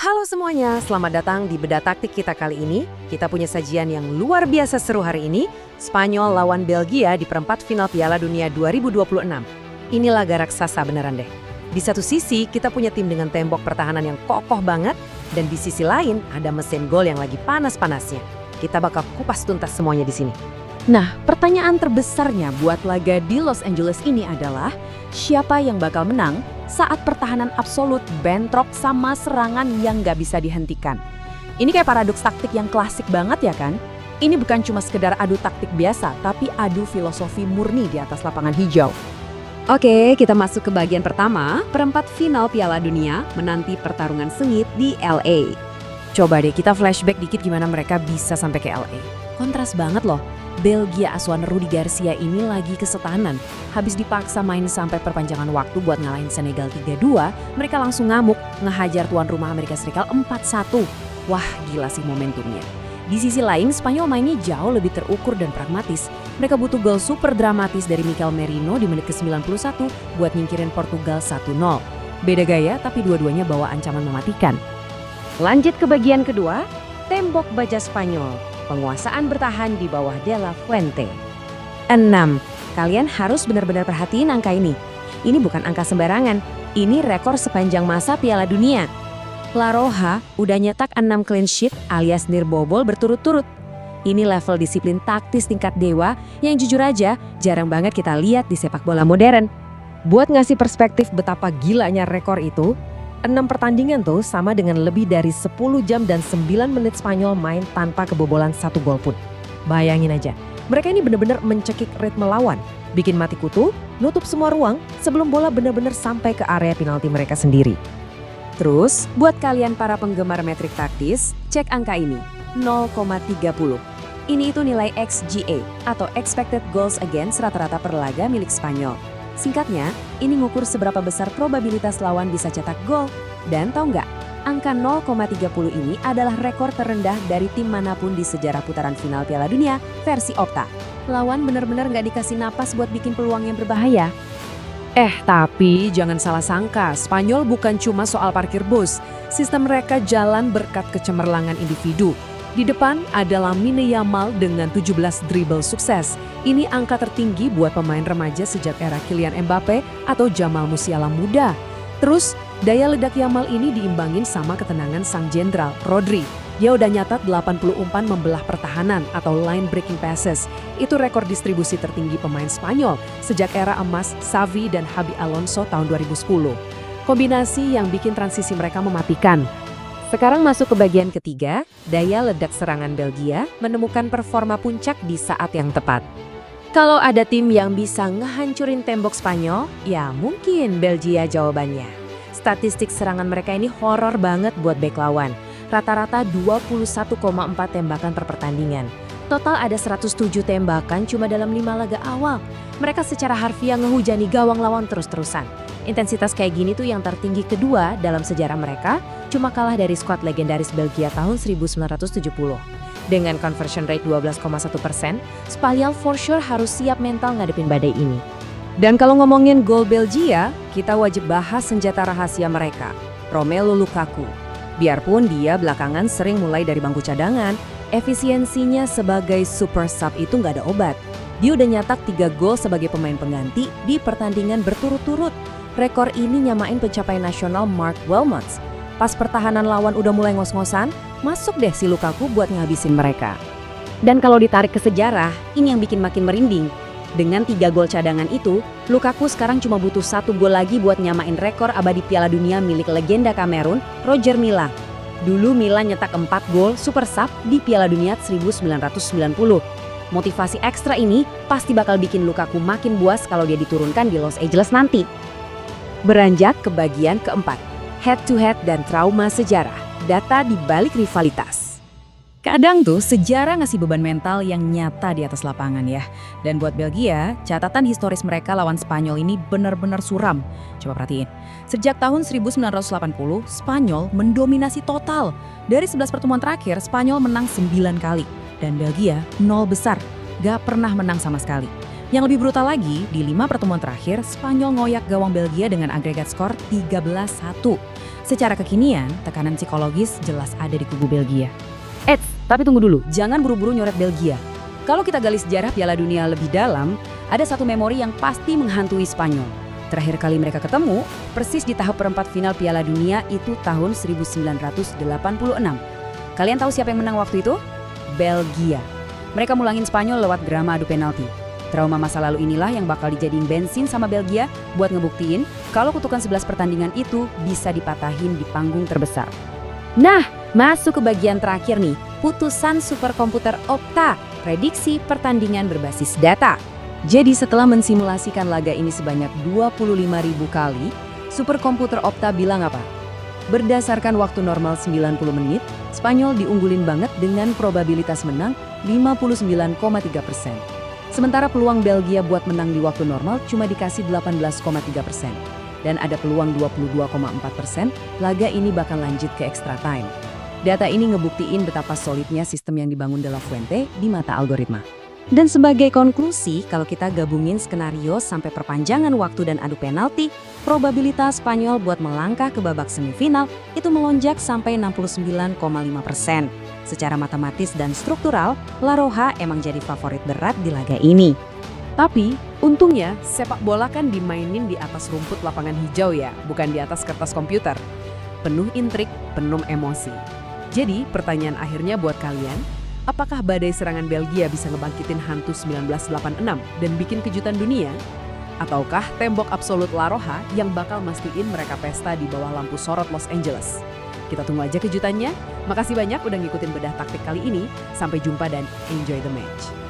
Halo semuanya, selamat datang di Bedah Taktik kita kali ini. Kita punya sajian yang luar biasa seru hari ini. Spanyol lawan Belgia di perempat final Piala Dunia 2026. Ini laga raksasa beneran deh. Di satu sisi, kita punya tim dengan tembok pertahanan yang kokoh banget. Dan di sisi lain, ada mesin gol yang lagi panas-panasnya. Kita bakal kupas tuntas semuanya di sini. Nah, pertanyaan terbesarnya buat laga di Los Angeles ini adalah siapa yang bakal menang saat pertahanan absolut bentrok sama serangan yang nggak bisa dihentikan. Ini kayak paradoks taktik yang klasik banget ya kan? Ini bukan cuma sekedar adu taktik biasa, tapi adu filosofi murni di atas lapangan hijau. Oke, kita masuk ke bagian pertama, perempat final Piala Dunia menanti pertarungan sengit di LA. Coba deh kita flashback dikit gimana mereka bisa sampai ke LA. Kontras banget loh. Belgia asuhan Rudi Garcia ini lagi kesetanan. Habis dipaksa main sampai perpanjangan waktu buat ngalahin Senegal 3-2, mereka langsung ngamuk, ngehajar tuan rumah Amerika Serikat 4-1. Wah, gila sih momentumnya. Di sisi lain, Spanyol mainnya jauh lebih terukur dan pragmatis. Mereka butuh gol super dramatis dari Mikel Merino di menit ke-91 buat nyingkirin Portugal 1-0. Beda gaya, tapi dua-duanya bawa ancaman mematikan. Lanjut ke bagian kedua, tembok baja Spanyol. Penguasaan bertahan di bawah De La Fuente. 6. Kalian harus benar-benar perhatiin angka ini. Ini bukan angka sembarangan. Ini rekor sepanjang masa Piala Dunia. La Roja udah nyetak 6 clean sheet alias nirbobol berturut-turut. Ini level disiplin taktis tingkat dewa yang jujur aja jarang banget kita lihat di sepak bola modern. Buat ngasih perspektif betapa gilanya rekor itu, 6 pertandingan tuh sama dengan lebih dari 10 jam dan 9 menit Spanyol main tanpa kebobolan 1 gol pun. Bayangin aja, mereka ini benar-benar mencekik ritme lawan, bikin mati kutu, nutup semua ruang sebelum bola benar-benar sampai ke area penalti mereka sendiri. Terus, buat kalian para penggemar metrik taktis, cek angka ini, 0,30. Ini itu nilai XGA atau Expected Goals Against rata-rata per laga milik Spanyol. Singkatnya, ini ngukur seberapa besar probabilitas lawan bisa cetak gol. Dan tahu nggak, angka 0,30 ini adalah rekor terendah dari tim manapun di sejarah putaran final Piala Dunia versi Opta. Lawan benar-benar nggak dikasih napas buat bikin peluang yang berbahaya. Tapi jangan salah sangka, Spanyol bukan cuma soal parkir bus. Sistem mereka jalan berkat kecemerlangan individu. Di depan ada Lamine Yamal dengan 17 dribble sukses. Ini angka tertinggi buat pemain remaja sejak era Kylian Mbappe atau Jamal Musiala muda. Terus, daya ledak Yamal ini diimbangin sama ketenangan sang jenderal, Rodri. Dia udah nyatat 80 umpan membelah pertahanan atau line breaking passes. Itu rekor distribusi tertinggi pemain Spanyol sejak era emas Xavi dan Xabi Alonso tahun 2010. Kombinasi yang bikin transisi mereka mematikan. Sekarang masuk ke bagian ketiga, daya ledak serangan Belgia menemukan performa puncak di saat yang tepat. Kalau ada tim yang bisa ngehancurin tembok Spanyol, ya mungkin Belgia jawabannya. Statistik serangan mereka ini horor banget buat bek lawan. Rata-rata 21,4 tembakan per pertandingan. Total ada 107 tembakan cuma dalam 5 laga awal. Mereka secara harfiah ngehujani gawang lawan terus-terusan. Intensitas kayak gini tuh yang tertinggi kedua dalam sejarah mereka, cuma kalah dari skuad legendaris Belgia tahun 1970. Dengan conversion rate 12,1%, Spanyol for sure harus siap mental ngadepin badai ini. Dan kalau ngomongin gol Belgia, kita wajib bahas senjata rahasia mereka, Romelu Lukaku. Biarpun dia belakangan sering mulai dari bangku cadangan, efisiensinya sebagai super sub itu nggak ada obat. Dia udah nyatak 3 gol sebagai pemain pengganti di pertandingan berturut-turut. Rekor ini nyamain pencapaian nasional Mark Wilmots. Pas pertahanan lawan udah mulai ngos-ngosan, masuk deh si Lukaku buat ngabisin mereka. Dan kalau ditarik ke sejarah, ini yang bikin makin merinding. Dengan 3 gol cadangan itu, Lukaku sekarang cuma butuh 1 gol lagi buat nyamain rekor abadi Piala Dunia milik legenda Kamerun, Roger Milla. Dulu Milla nyetak 4 gol super sub di Piala Dunia 1990. Motivasi ekstra ini pasti bakal bikin Lukaku makin buas kalau dia diturunkan di Los Angeles nanti. Beranjak ke bagian keempat, head-to-head dan trauma sejarah, data di balik rivalitas. Kadang tuh sejarah ngasih beban mental yang nyata di atas lapangan ya. Dan buat Belgia, catatan historis mereka lawan Spanyol ini benar-benar suram. Coba perhatiin. Sejak tahun 1980, Spanyol mendominasi total. Dari 11 pertemuan terakhir, Spanyol menang 9 kali. Dan Belgia 0 besar, gak pernah menang sama sekali. Yang lebih brutal lagi, di 5 pertemuan terakhir, Spanyol ngoyak gawang Belgia dengan agregat skor 13-1. Secara kekinian, tekanan psikologis jelas ada di kubu Belgia. Eits, tapi tunggu dulu, jangan buru-buru nyoret Belgia. Kalau kita gali sejarah Piala Dunia lebih dalam, ada satu memori yang pasti menghantui Spanyol. Terakhir kali mereka ketemu, persis di tahap perempat final Piala Dunia itu tahun 1986. Kalian tahu siapa yang menang waktu itu? Belgia. Mereka mulangin Spanyol lewat drama adu penalti. Trauma masa lalu inilah yang bakal dijadiin bensin sama Belgia buat ngebuktiin kalau kutukan 11 pertandingan itu bisa dipatahin di panggung terbesar. Nah, masuk ke bagian terakhir nih, putusan superkomputer Opta, prediksi pertandingan berbasis data. Jadi setelah mensimulasikan laga ini sebanyak 25.000 kali, superkomputer Opta bilang apa? Berdasarkan waktu normal 90 menit, Spanyol diunggulin banget dengan probabilitas menang 59,3%. Sementara peluang Belgia buat menang di waktu normal cuma dikasih 18,3%. Dan ada peluang 22,4% laga ini bakal lanjut ke extra time. Data ini ngebuktiin betapa solidnya sistem yang dibangun De La Fuente di mata algoritma. Dan sebagai konklusi, kalau kita gabungin skenario sampai perpanjangan waktu dan adu penalti, probabilitas Spanyol buat melangkah ke babak semifinal itu melonjak sampai 69,5%. Secara matematis dan struktural, La Roja emang jadi favorit berat di laga ini. Tapi, untungnya sepak bola kan dimainin di atas rumput lapangan hijau ya, bukan di atas kertas komputer. Penuh intrik, penuh emosi. Jadi, pertanyaan akhirnya buat kalian, apakah badai serangan Belgia bisa ngebangkitin hantu 1986 dan bikin kejutan dunia? Ataukah tembok absolut La Roja yang bakal mastiin mereka pesta di bawah lampu sorot Los Angeles? Kita tunggu aja kejutannya. Makasih banyak udah ngikutin bedah taktik kali ini. Sampai jumpa dan enjoy the match.